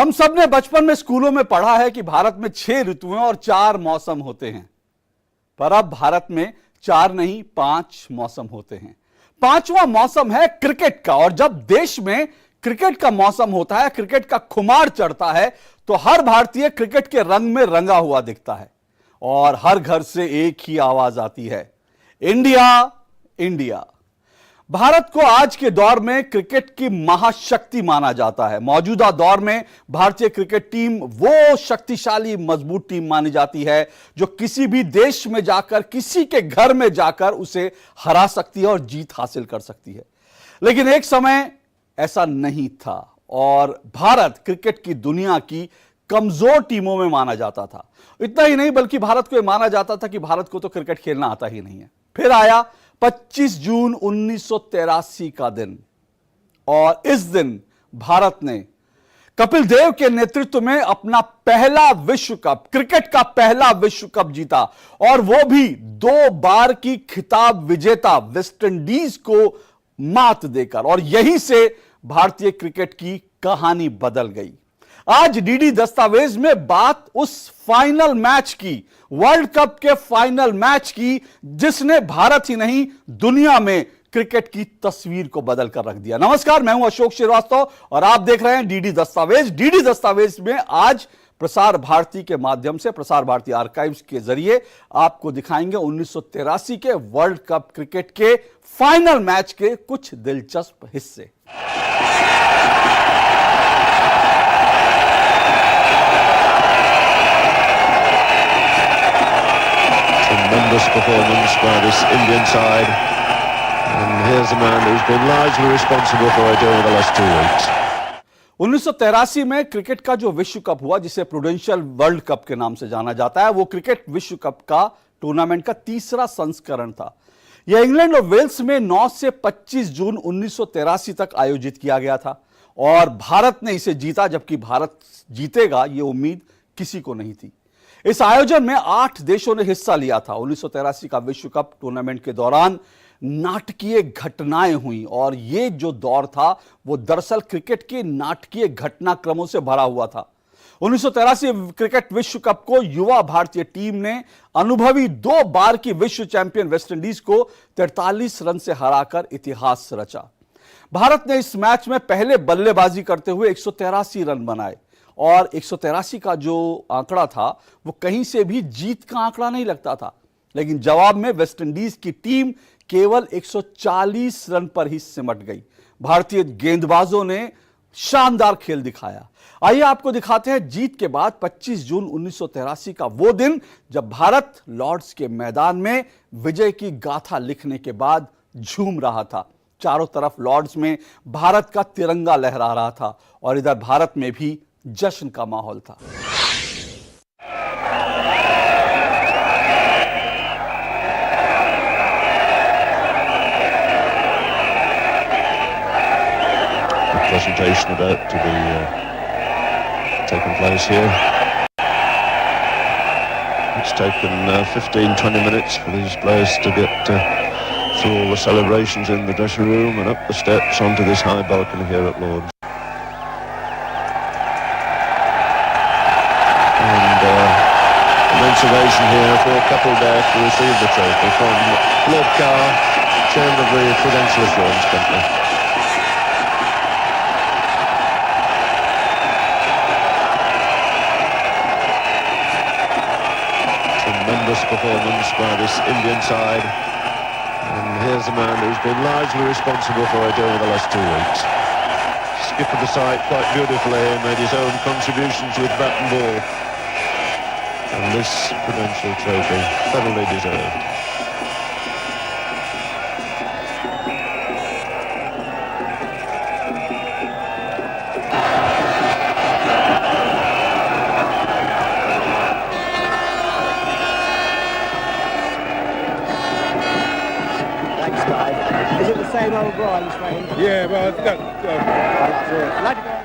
हम सब ने बचपन में स्कूलों में पढ़ा है कि भारत में 6 ऋतुएं और 4 मौसम होते हैं, पर अब भारत में 4 नहीं 5 मौसम होते हैं। 5वां मौसम है क्रिकेट का, और जब देश में क्रिकेट का मौसम होता है, क्रिकेट का खुमार चढ़ता है, तो हर भारतीय क्रिकेट के रंग में रंगा हुआ दिखता है और हर घर से एक ही आवाज आती है, इंडिया इंडिया। भारत को आज के दौर में क्रिकेट की महाशक्ति माना जाता है। मौजूदा दौर में भारतीय क्रिकेट टीम वो शक्तिशाली मजबूत टीम मानी जाती है जो किसी भी देश में जाकर, किसी के घर में जाकर उसे हरा सकती है और जीत हासिल कर सकती है। लेकिन एक समय ऐसा नहीं था और भारत क्रिकेट की दुनिया की कमजोर टीमों में माना जाता था। इतना ही नहीं, बल्कि भारत को यह माना जाता था कि भारत को तो क्रिकेट खेलना आता ही नहीं है। फिर आया 25 जून 1983 का दिन, और इस दिन भारत ने कपिल देव के नेतृत्व में अपना पहला विश्व कप, क्रिकेट का पहला विश्व कप जीता, और वो भी 2 बार की खिताब विजेता वेस्ट इंडीज को मात देकर। और यहीं से भारतीय क्रिकेट की कहानी बदल गई। आज डीडी दस्तावेज में बात उस फाइनल मैच की, वर्ल्ड कप के फाइनल मैच की, जिसने भारत ही नहीं दुनिया में क्रिकेट की तस्वीर को बदल कर रख दिया। नमस्कार, मैं हूं अशोक श्रीवास्तव और आप देख रहे हैं डीडी दस्तावेज। डीडी दस्तावेज में आज प्रसार भारती के माध्यम से, प्रसार भारती आर्काइव्स के जरिए आपको दिखाएंगे 1983 के वर्ल्ड कप क्रिकेट के फाइनल मैच के कुछ दिलचस्प हिस्से। Tremendous performance by this Indian side, and here's a man who's been largely responsible for it over the last 2 weeks. 1983 में क्रिकेट का जो विश्व कप हुआ, जिसे प्रूडेंशियल वर्ल्ड कप के नाम से जाना जाता है, वो क्रिकेट विश्व कप का टूर्नामेंट का तीसरा संस्करण था। यह इंग्लैंड और वेल्स में 9 से 25 जून 1983 तक आयोजित किया गया था और भारत ने इसे जीता, जबकि भारत जीतेगा ये उम्मीद किसी को नहीं थी। इस आयोजन में 8 देशों ने हिस्सा लिया था। 1983 का विश्व कप टूर्नामेंट के दौरान नाटकीय घटनाएं हुई, और ये जो दौर था वो दरअसल क्रिकेट के नाटकीय घटनाक्रमों से भरा हुआ था। 1983 क्रिकेट विश्व कप को युवा भारतीय टीम ने अनुभवी 2 बार की विश्व चैंपियन वेस्ट इंडीज को 43 रन से हराकर इतिहास रचा। भारत ने इस मैच में पहले बल्लेबाजी करते हुए 183 रन बनाए, और 183 का जो आंकड़ा था वो कहीं से भी जीत का आंकड़ा नहीं लगता था। लेकिन जवाब में वेस्ट इंडीज की टीम केवल 140 रन पर ही सिमट गई। भारतीय गेंदबाजों ने शानदार खेल दिखाया। आइए आपको दिखाते हैं जीत के बाद 25 जून 1983 का वो दिन, जब भारत लॉर्ड्स के मैदान में विजय की गाथा लिखने के बाद झूम रहा था। चारों तरफ लॉर्ड्स में भारत का तिरंगा लहरा रहा था और इधर भारत में भी जश्न का माहौल था। Presentation about to be taking place here. It's taken 15-20 minutes for these players to get through all the celebrations in the dressing room and up the steps onto this high balcony here at Lord's. Immense ovation here for Kapil Dev to receive the trophy from Lord Carr, Chairman of the Prudential Assurance Company. Tremendous performance by this Indian side, and here's a man who's been largely responsible for it over the last 2 weeks. Skippered the side quite beautifully, made his own contributions with bat and ball. And this Prudential trophy, thoroughly deserved. Thanks, Clive. Is it the same old bronze, friend? Yeah, well, it's got... Like to go.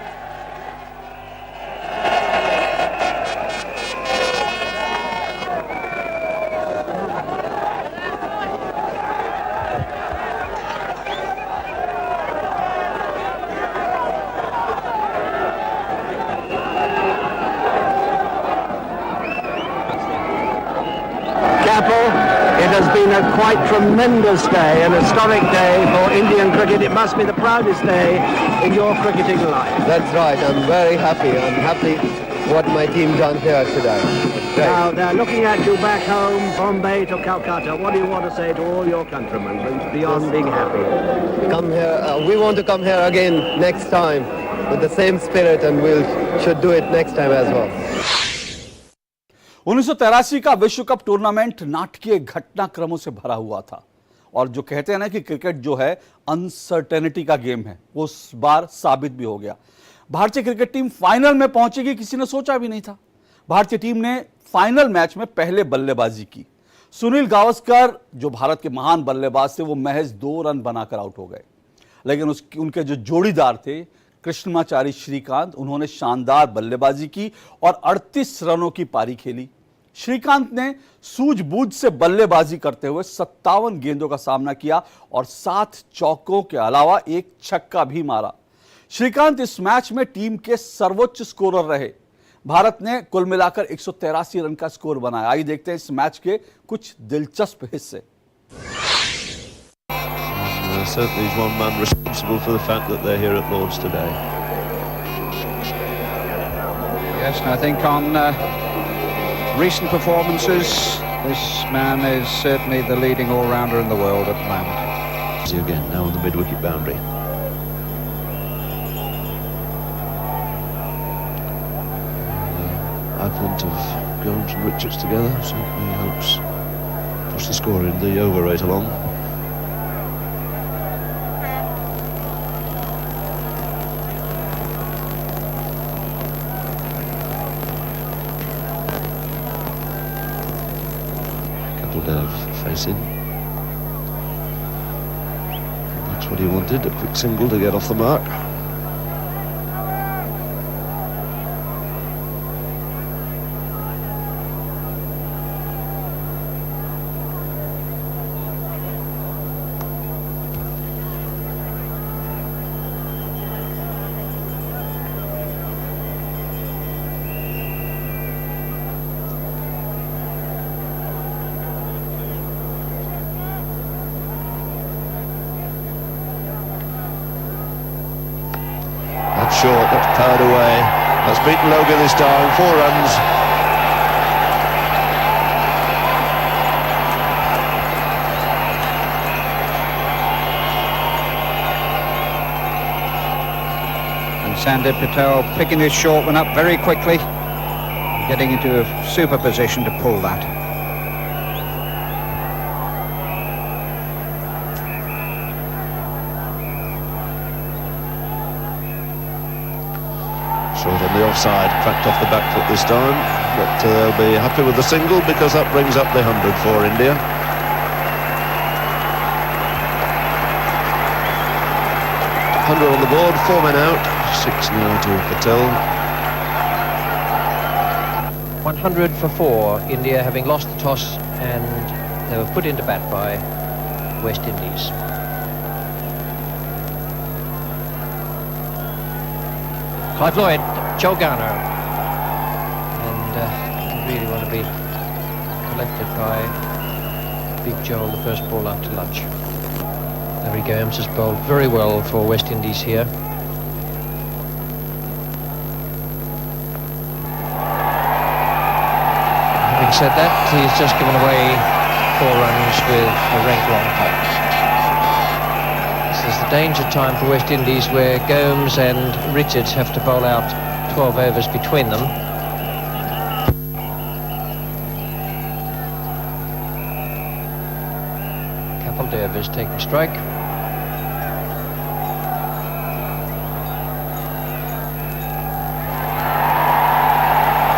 has been a quite tremendous day, an historic day for Indian cricket. It must be the proudest day in your cricketing life. That's right. I'm very happy. I'm happy what my team done here today. Great. Now, they're looking at you back home, Bombay to Calcutta. What do you want to say to all your countrymen beyond being happy? Come here. We want to come here again next time with the same spirit, and we should do it next time as well. 1983 का विश्व cup tournament नाटकीय घटनाक्रमों से भरा हुआ था और जो कहते हैं ना कि क्रिकेट जो है अनसर्टेनिटी का गेम है, वो उस बार साबित भी हो गया। भारतीय क्रिकेट टीम फाइनल में पहुंचेगी किसी ने सोचा भी नहीं था। भारतीय टीम ने फाइनल मैच में पहले बल्लेबाजी की। सुनील गावस्कर जो भारत के महान बल्लेबाज थे, वो महज 2 रन बनाकर आउट हो गए, लेकिन उनके जो जोड़ीदार थे कृष्णमाचारी श्रीकांत, उन्होंने शानदार बल्लेबाजी की और 38 रनों की पारी खेली। श्रीकांत ने सूझबूझ से बल्लेबाजी करते हुए 57 गेंदों का सामना किया और 7 चौकों के अलावा एक छक्का भी मारा। श्रीकांत इस मैच में टीम के सर्वोच्च स्कोरर रहे। भारत ने कुल मिलाकर 183 रन का स्कोर बनाया। आइए देखते हैं इस मैच के कुछ दिलचस्प हिस्से। Certainly is one man responsible for the fact that they're here at Lord's today. Yes, and I think on recent performances, this man is certainly the leading all-rounder in the world at the moment. See again now on the mid-wicket boundary. Advent of Gomes and Richards together certainly helps push the score in the over rate along. Facing. That's what he wanted, a quick single to get off the mark. Short, that's powered away. That's beaten Logan this time, 4 runs. And Sandeep Patel picking this short one up very quickly, getting into a super position to pull that. Short on the offside, cracked off the back foot this time, but they'll be happy with the single because that brings up the 100 for India. Hundred on the board, 4 men out, 6 now to Patel. 100 for 4, India having lost the toss and they were put into bat by West Indies. Clive Lloyd, Joe Garner, and really want to be collected by Big Joel, the first ball after lunch. Larry Gomes has bowled very well for West Indies here. Having said that, he's just given away 4 runs with a rank long putt. This is the danger time for West Indies where Gomes and Richards have to bowl out 12 overs between them. Kapil Dev is taking strike.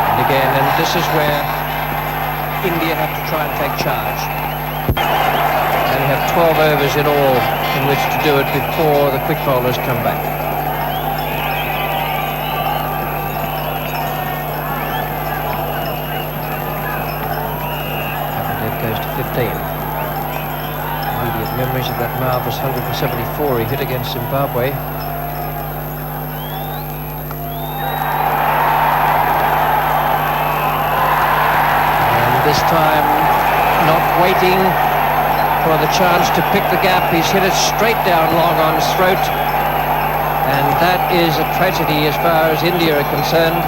And again, and this is where India have to try and take charge. They have 12 overs in all in which to do it before the quick bowlers come back. Kapil goes to 15. Immediate memories of that marvellous 174 he hit against Zimbabwe. This time not waiting for the chance to pick the gap. He's hit it straight down Long On's throat, and that is a tragedy as far as India are concerned.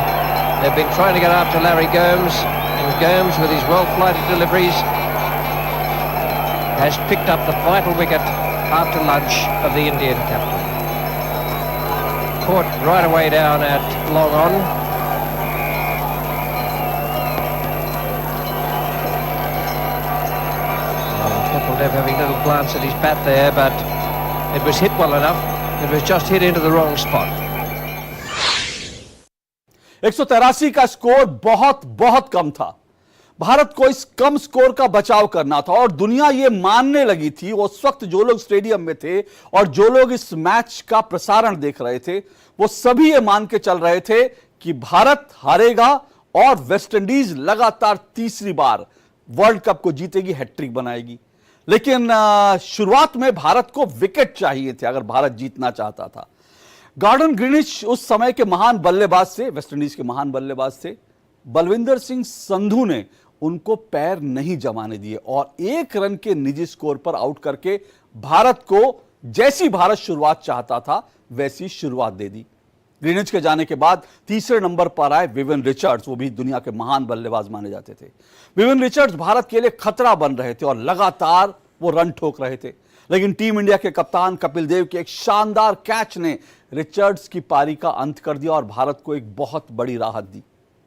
They've been trying to get after Larry Gomes, and Gomes, with his well-flighted deliveries, has picked up the vital wicket after lunch of the Indian captain. Caught right away down at Long On. Kapil Dev having a little glance at his bat there, but it was hit well enough. It was just hit into the wrong spot. 183 का score बहुत बहुत कम था। भारत को इस कम score का बचाव करना था और दुनिया ये मानने लगी थी, उस वक्त जो लोग स्टेडियम में थे और जो लोग इस मैच का प्रसारण देख रहे थे, वो सभी ये मान के चल रहे थे कि भारत हारेगा और वेस्टइंडीज लगातार तीसरी बार वर्ल्ड कप को जीतेगी, हैट्रिक बनाएगी। लेकिन शुरुआत में भारत को विकेट चाहिए थे अगर भारत जीतना चाहता था। गॉर्डन ग्रीनिच उस समय के महान बल्लेबाज थे, वेस्टइंडीज के महान बल्लेबाज थे। बलविंदर सिंह संधू ने उनको पैर नहीं जमाने दिए और 1 रन के निजी स्कोर पर आउट करके भारत को जैसी भारत शुरुआत चाहता था वैसी शुरुआत दे दी। ग्रीनिच के जाने के बाद तीसरे नंबर पर आए विवियन रिचर्ड्स, वो भी दुनिया के महान बल्लेबाज माने जाते थे। विवियन रिचर्ड्स भारत के लिए खतरा बन रहे थे और लगातार वो रन ठोक रहे थे, लेकिन टीम इंडिया के कप्तान कपिल देव के एक शानदार कैच ने रिचर्ड्स की पारी का अंत कर दिया और भारत को एक बहुत बड़ी राहत दी।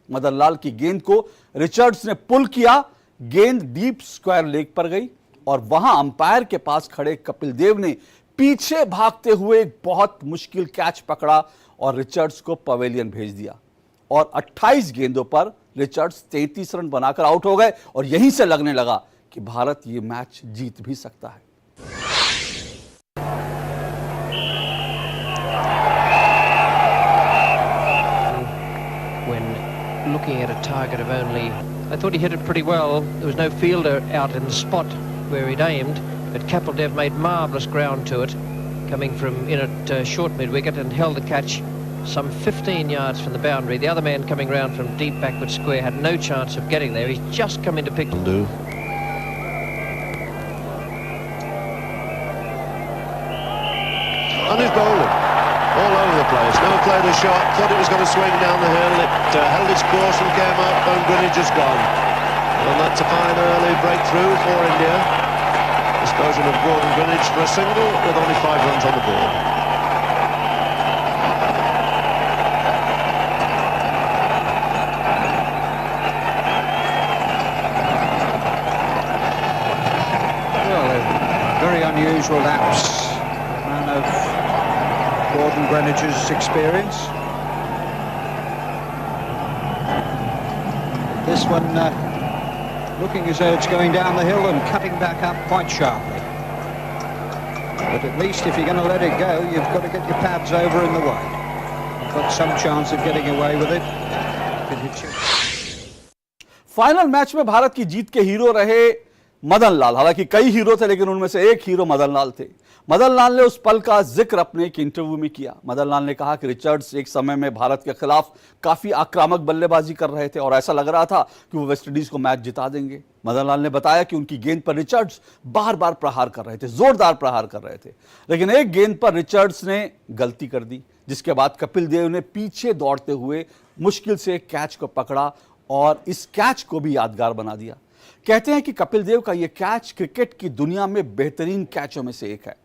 मदन लाल की गेंद को रिचर्ड्स ने पुल किया, गेंद डीप स्क्वायर लेग पर गई और वहां अंपायर के पास खड़े कपिल देव ने पीछे भागते हुए एक बहुत मुश्किल कैच पकड़ा और रिचर्ड्स को पवेलियन भेज दिया और 28 गेंदों पर रिचर्ड्स 33 रन बनाकर आउट हो गए और यहीं से लगने लगा कि भारत ये मैच जीत भी सकता है। Looking at a target of only, I thought he hit it pretty well. There was no fielder out in the spot where he'd aimed, but Kapil Dev made marvellous ground to it, coming from in at short mid-wicket and held the catch some 15 yards from the boundary. The other man coming round from deep backward square had no chance of getting there. He's just come in to pick. Do. And he's bowling. All over the place. Now played a shot, thought it was going to swing down the hill. It held its course and came up, and Greenwich is gone. And that's a fine early breakthrough for India. Disposal of Gordon Greenwich for a single with only 5 runs on the board. Well, a very unusual lapse. A man of Gordon Greenwich's experience. This one looking as though it's going down the hill and cutting back up quite sharply. But at least if you're going to let it go, you've got to get your pads over in the way. You've got some chance of getting away with it. Final match में भारत की जीत के hero रहे मदन लाल। हालांकि कई hero थे लेकिन उनमें से एक हीरो मदन लाल थे। मदन लाल ने उस पल का जिक्र अपने एक इंटरव्यू में किया। मदन लाल ने कहा कि रिचर्ड्स एक समय में भारत के खिलाफ काफी आक्रामक बल्लेबाजी कर रहे थे और ऐसा लग रहा था कि वो वेस्टइंडीज को मैच जिता देंगे। मदन लाल ने बताया कि उनकी गेंद पर रिचर्ड्स बार बार प्रहार कर रहे थे, जोरदार प्रहार कर रहे थे, लेकिन एक गेंद पर रिचर्ड्स ने गलती कर दी, जिसके बाद कपिल देव ने पीछे दौड़ते हुए मुश्किल से कैच को पकड़ा और इस कैच को भी यादगार बना दिया। कहते हैं कि कपिल देव का यह कैच क्रिकेट की दुनिया में बेहतरीन कैचों में से एक है।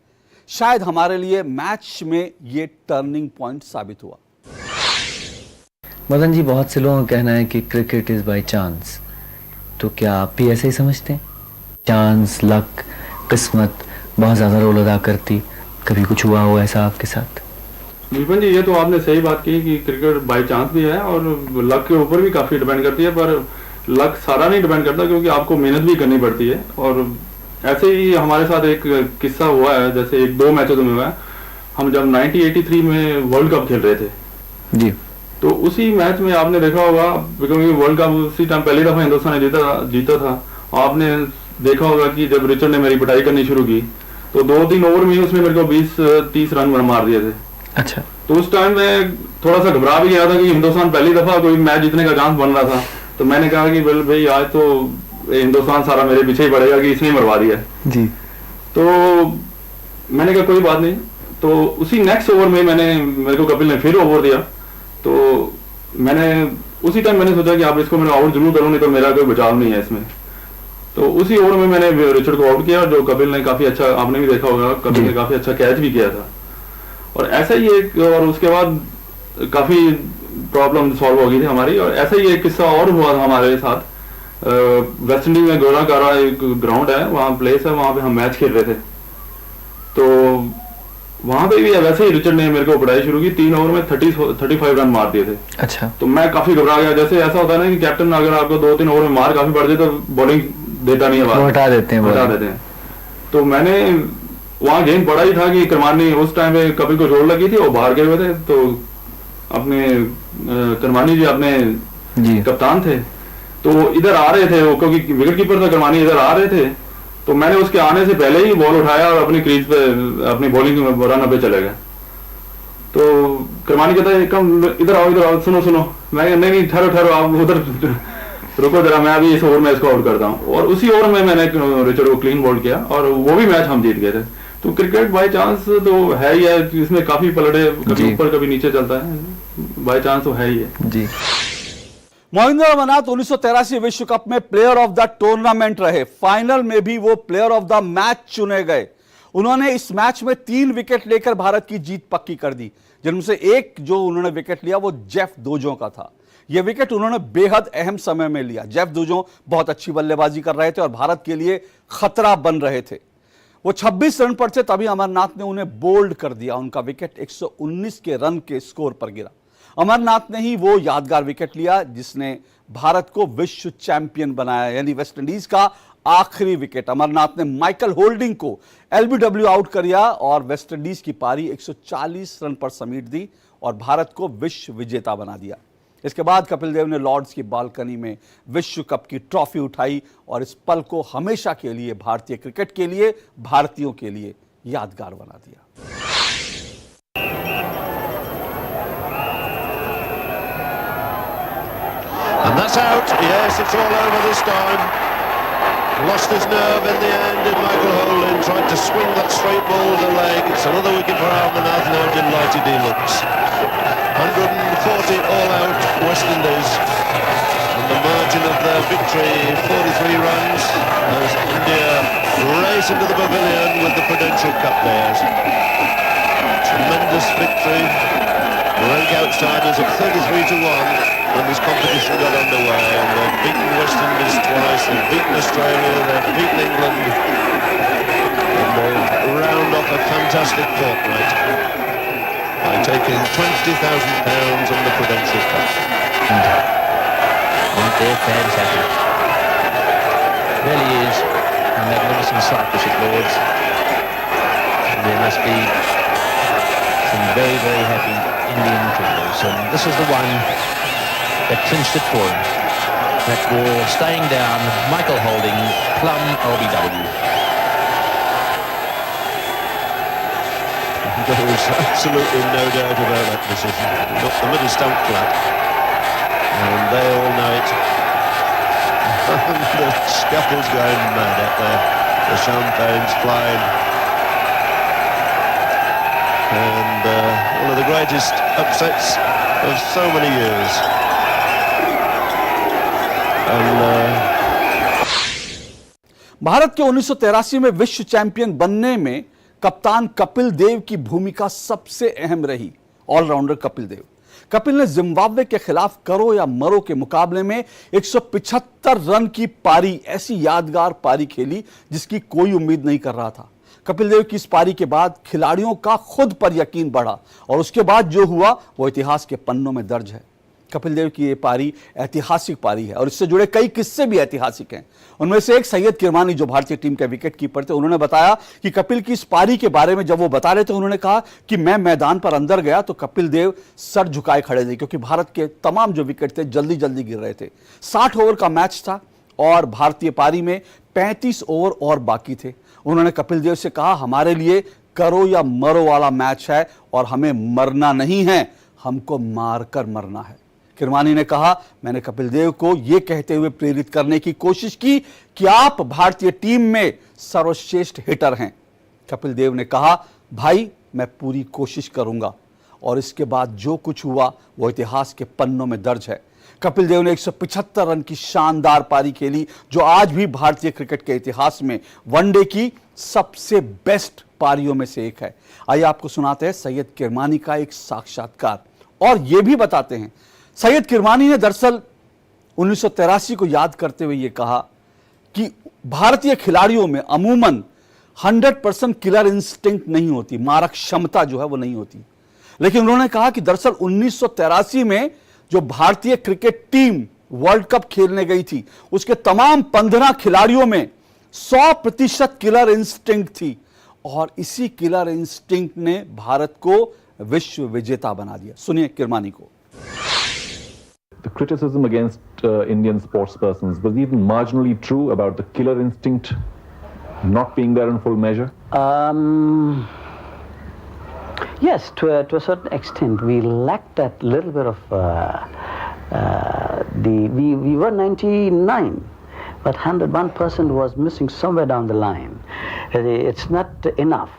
शायद हमारे लिए मैच में ये टर्निंग पॉइंट साबित हुआ। मदन जी, बहुत से लोगों का कहना है कि क्रिकेट इज बाय चांस, तो क्या आप भी ऐसे ही समझते हैं? चांस, लक, किस्मत बहुत ज़्यादा रोल अदा करती, कभी कुछ हुआ हो ऐसा आपके साथ? विपिन जी, ये तो आपने सही बात की कि क्रिकेट बाय चांस भी है और लक के ऊपर भी काफ़ी डिपेंड करती है, पर लक सारा नहीं डिपेंड करता क्योंकि आपको मेहनत भी करनी पड़ती है। और ऐसे ही हमारे साथ एक किस्सा हुआ है, जैसे 1-2 मैचों में हुआ है। हम जब 1983 में वर्ल्ड कप खेल रहे थे जी, तो उसी मैच में आपने देखा होगा, क्योंकि वर्ल्ड कप उसी टाइम पहली दफ़ा हिंदुस्तान ने जीता था। आपने देखा होगा कि जब रिचर्ड ने मेरी पिटाई करनी शुरू की तो 2-3 ओवर में उसने मेरे को 20-30 रन मार दिए थे। अच्छा, तो उस टाइम मैं थोड़ा सा घबरा भी गया था कि हिंदुस्तान पहली दफ़ा कोई मैच जीतने का चांस बन रहा था। तो मैंने कहा कि भाई आज तो हिंदुस्तान सारा मेरे पीछे ही पड़ेगा कि इसने मरवा दिया। जी। तो मैंने कहा कोई बात नहीं, तो उसी नेक्स्ट ओवर में मेरे को कपिल ने फिर ओवर दिया, तो मैंने उसी टाइम मैंने सोचा कि आप इसको मैंने आउट जरूर करूँ, नहीं तो मेरा कोई बचाव नहीं है इसमें। तो उसी ओवर में मैंने रिचर्ड को आउट किया, जो कपिल ने काफी अच्छा, आपने भी देखा होगा, कपिल ने काफी अच्छा कैच भी किया था। और ऐसा ही एक, और उसके बाद काफी प्रॉब्लम सॉल्व हो गई थी हमारी। और ऐसा ही एक किस्सा और हुआ था हमारे साथ, वेस्ट इंडीज में गोराकारा एक ग्राउंड है, वहाँ प्लेस है, वहाँ पे हम मैच खेल रहे थे। तो वहां पे भी वैसे ही रिचर्ड ने मेरे को पढ़ाई शुरू की, 3 ओवर में 35 रन मार दिए थे। अच्छा। तो मैं काफी घबरा गया, जैसे ऐसा होता है ना कि कैप्टन अगर आपको 2-3 ओवर में मार काफी पड़ जाए तो बॉलिंग देता नहीं है, हटा देते हैं। तो मैंने वहां गेम पड़ा ही था कि करमानी उस टाइम पे कपिल को चोट लगी थी, वो बाहर गए हुए थे, तो अपने करमानी जी अपने कप्तान थे, तो इधर आ रहे थे वो, क्योंकि विकेट कीपर था करमानी, इधर आ रहे थे। तो मैंने उसके आने से पहले ही बॉल उठाया और अपनी क्रीज पे अपनी बॉलिंग रन पे चले गए। तो करमानी कहता है कम इधर आओ, सुनो। मैं नहीं ठहरो आप उधर रुको जरा, मैं अभी इस ओवर में इसको आउट करता हूँ। और उसी ओवर में मैंने रिचर्ड को क्लीन बोल्ड किया और वो भी मैच हम जीत गए थे। तो क्रिकेट बाय चांस तो है ही है, इसमें काफी पलटे, कभी ऊपर कभी नीचे चलता है, बाय चांस तो है ही है जी। मोहिंद्र अमरनाथ 1983 विश्व कप में प्लेयर ऑफ द टूर्नामेंट रहे, फाइनल में भी वो प्लेयर ऑफ द मैच चुने गए। उन्होंने इस मैच में 3 विकेट लेकर भारत की जीत पक्की कर दी, जिनमें से एक जो उन्होंने विकेट लिया वो जेफ दूजों का था। यह विकेट उन्होंने बेहद अहम समय में लिया। जेफ दूजों बहुत अच्छी बल्लेबाजी कर रहे थे और भारत के लिए खतरा बन रहे थे। वो 26 रन पर थे, तभी अमरनाथ ने उन्हें बोल्ड कर दिया। उनका विकेट 119 के रन के स्कोर पर गिरा। अमरनाथ ने ही वो यादगार विकेट लिया जिसने भारत को विश्व चैंपियन बनाया, यानी वेस्टइंडीज का आखिरी विकेट। अमरनाथ ने माइकल होल्डिंग को एलबीडब्ल्यू आउट किया और वेस्टइंडीज की पारी 140 रन पर समेट दी और भारत को विश्व विजेता बना दिया। इसके बाद कपिल देव ने लॉर्ड्स की बालकनी में विश्व कप की ट्रॉफी उठाई और इस पल को हमेशा के लिए भारतीय क्रिकेट के लिए, भारतीयों के लिए यादगार बना दिया। And that's out. Yes, it's all over this time. Lost his nerve in the end in Michael Holding, tried to swing that straight ball with the leg. It's another wicket for Amarnath, now delighted he looks. 140 all out West Indies. And the margin of their victory, 43 runs, as India race into the pavilion with the Prudential Cup players. Tremendous victory. Rank outsiders of 33-1 when this competition got underway, and they've beaten West Indies twice, they've beaten Australia, they've beaten England, and they round off a fantastic fortnight by taking £20,000 on the Prudential Cup. Aren't they fantastic? Really is a magnificent sight, Bishop Lords. And there must be some very, very happy Indian cricketers, and this is the one that clinched it for him. That ball staying down, Michael Holding, plum LBW. There was absolutely no doubt about that decision. He got the middle stump flat, and they all know it. And the scuffle's going mad out there. The champagne's flying. And one of the greatest upsets of so many years. Bharat के 1983 में विश्व champion बनने में कप्तान कपिल देव की भूमिका सबसे अहम रही। ऑलराउंडर कपिल देव। कपिल ने जिम्बाब्वे के खिलाफ करो या मरो के मुकाबले में 175 रन की पारी, ऐसी यादगार पारी खेली जिसकी कोई उम्मीद नहीं कर रहा था। कपिल देव की इस पारी के बाद खिलाड़ियों का खुद पर यकीन बढ़ा और उसके बाद जो हुआ वो इतिहास के पन्नों में दर्ज है। कपिल देव की ये पारी ऐतिहासिक पारी है और इससे जुड़े कई किस्से भी ऐतिहासिक हैं। उनमें से एक सैयद किरमानी, जो भारतीय टीम के विकेट कीपर थे, उन्होंने बताया कि कपिल की इस पारी के बारे में जब वो बता रहे थे, उन्होंने कहा कि मैं मैदान पर अंदर गया तो कपिल देव सर झुकाए खड़े थे, क्योंकि भारत के तमाम जो विकेट थे जल्दी जल्दी गिर रहे थे। 60 ओवर का मैच था और भारतीय पारी में 35 ओवर और बाकी थे। उन्होंने कपिल देव से कहा, हमारे लिए करो या मरो वाला मैच है और हमें मरना नहीं है, हमको मारकर मरना है। किरमानी ने कहा, मैंने कपिल देव को यह कहते हुए प्रेरित करने की कोशिश की कि आप भारतीय टीम में सर्वश्रेष्ठ हिटर हैं, कपिल देव ने कहा, भाई मैं पूरी कोशिश करूंगा, और इसके बाद जो कुछ हुआ वो इतिहास के पन्नों में दर्ज है। कपिल देव ने 175 रन की शानदार पारी खेली, जो आज भी भारतीय क्रिकेट के इतिहास में वनडे की सबसे बेस्ट पारियों में से एक है। आइए आपको सुनाते हैं सैयद किरमानी का एक साक्षात्कार, और यह भी बताते हैं सैयद किरमानी ने दरअसल 1983 को याद करते हुए यह कहा कि भारतीय खिलाड़ियों में अमूमन 100% किलर इंस्टिंक्ट नहीं होती, मारक क्षमता जो है वो नहीं होती। लेकिन उन्होंने कहा कि दरअसल 1983 में जो भारतीय क्रिकेट टीम वर्ल्ड कप खेलने गई थी, उसके तमाम 15 खिलाड़ियों में 100% किलर इंस्टिंक्ट थी, और इसी किलर इंस्टिंक्ट ने भारत को विश्व विजेता बना दिया। सुनिए किरमानी को। The criticism against Indian sports persons was even marginally true about the killer instinct not being there in full measure? Yes, to a certain extent, we lacked that little bit of we were 99, but 101% was missing somewhere down the line. It's not enough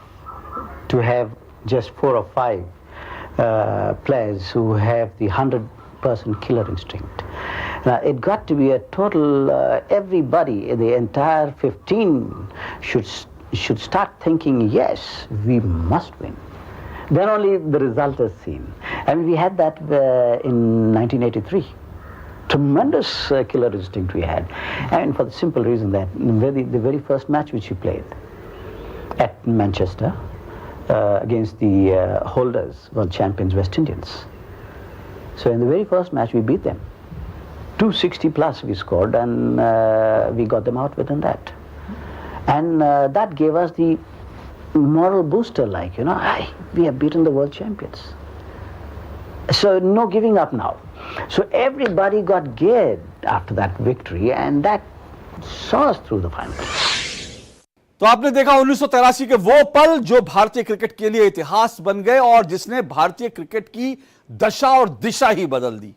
to have just 4 or 5 players who have the 100% killer instinct. It got to be a total, everybody, the entire 15 should start thinking, yes, we must win. Then only the result is seen. And we had that in 1983. Tremendous killer instinct we had. And for the simple reason that the very first match which we played at Manchester against the holders, world champions, West Indians. So in the very first match we beat them. 260 plus we scored, and we got them out within that. And that gave us the moral booster, like, you know, hey, we have beaten the world champions. So no giving up now. So everybody got geared after that victory, and that saw us through the final. तो आपने देखा 1983 के वो पल जो भारतीय cricket के लिए इतिहास बन गए और जिसने भारतीय क्रिकेट की दशा और दिशा ही बदल दी।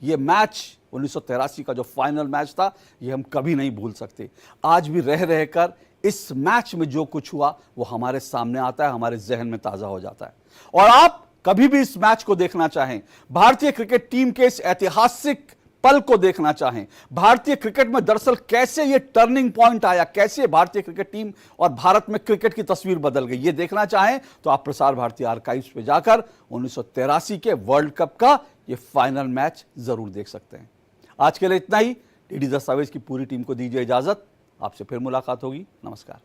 ये मैच 1983 का जो फाइनल मैच था, ये हम कभी नहीं भूल सकते। आज भी रह रहकर इस मैच में जो कुछ हुआ वो हमारे सामने आता है, हमारे जहन में ताजा हो जाता है। और आप कभी भी इस मैच को देखना चाहें, भारतीय क्रिकेट टीम के इस ऐतिहासिक पल को देखना चाहें, भारतीय क्रिकेट में दरअसल कैसे ये टर्निंग पॉइंट आया, कैसे भारतीय क्रिकेट टीम और भारत में क्रिकेट की तस्वीर बदल गई, ये देखना चाहें तो आप प्रसार भारती आर्काइव्स पे जाकर 1983 के वर्ल्ड कप का ये फाइनल मैच जरूर देख सकते हैं। आज के लिए इतना ही। डीडी दस्तावेज की पूरी टीम को दीजिए इजाजत। आपसे फिर मुलाकात होगी। नमस्कार।